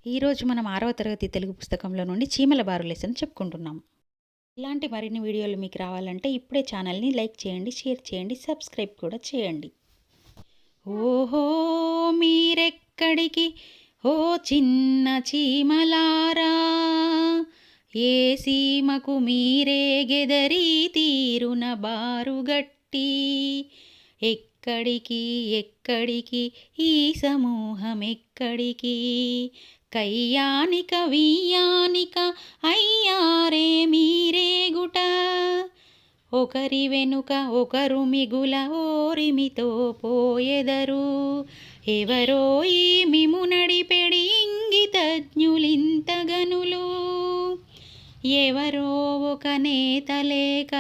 ఈరోజు మనం 6వ తరగతి తెలుగు పుస్తకంలో నుండి చీమల బారు లెసన్ చెప్పుకుంటున్నాం. ఇలాంటి మరిన్ని వీడియోలు మీకు రావాలంటే ఇప్పుడే ఛానల్ని లైక్ చేయండి, షేర్ చేయండి, సబ్స్క్రైబ్ కూడా చేయండి. ఓహో మీరెక్కడికి ఓ చిన్న చీమలారా, ఏ సీమకు మీరే గెదరి తీరున బారుగట్టి, ఎక్కడికి ఎక్కడికి ఈ సమూహం ఎక్కడికి, కయ్యానిక వియ్యానిక అయ్యారే మీరేగుట, ఒకరి వెనుక ఒకరు మిగుల ఓరిమితో పోయెదరు, ఎవరో ఈ మిము నడిపెడి ఇంగితజ్ఞులింతగనులు, ఎవరో ఒక నేత లేక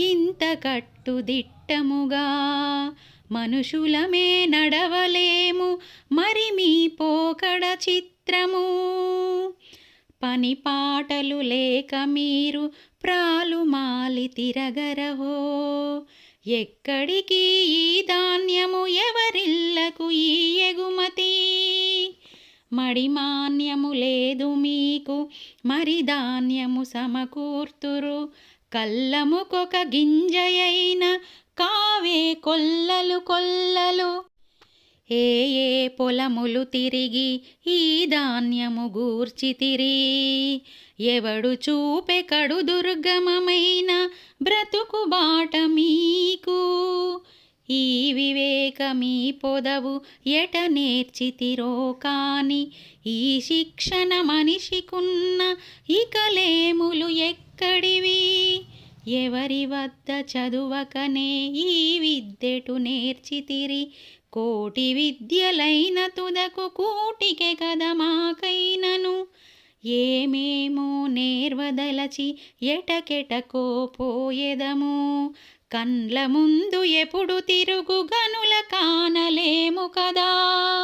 ఇంత కట్టుదిట్టముగా, మనుషులమే నడవలేము మరి మీ పోకడ చిత్రము, పని పాటలు లేక మీరు ప్రాలు మాలి తిరగరహో, ఎక్కడికి ఈ ధాన్యము ఎవరిల్లకు ఈ ఎగుమతి, మడిమాన్యము లేదు మీకు మరి ధాన్యము సమకూర్తురు, కళ్ళముకొక గింజయైన కావే కొల్లలు కొల్లలు, ఏ ఏ పొలములు తిరిగి ఈ ధాన్యము గూర్చితిరి, ఎవడు చూపె కడు దుర్గమమైన బ్రతుకు బాట మీకు, ఈ వివేకమీ పొదవు ఎట నేర్చితిరో కాని, ఈ శిక్షణ మనిషికున్న ఇకలేములు ఎక్కడివి, ఎవరి వద్ద చదువకనే ఈ విద్యెటు నేర్చితిరి, కోటి విద్యలైన తుదకు కూటికే కదా మాకైనను, ఏమేమో నేర్వదలచి ఎటకెటకో పోయెదము, కండ్ల ముందు ఎప్పుడు తిరుగు గనుల కానలేము కదా.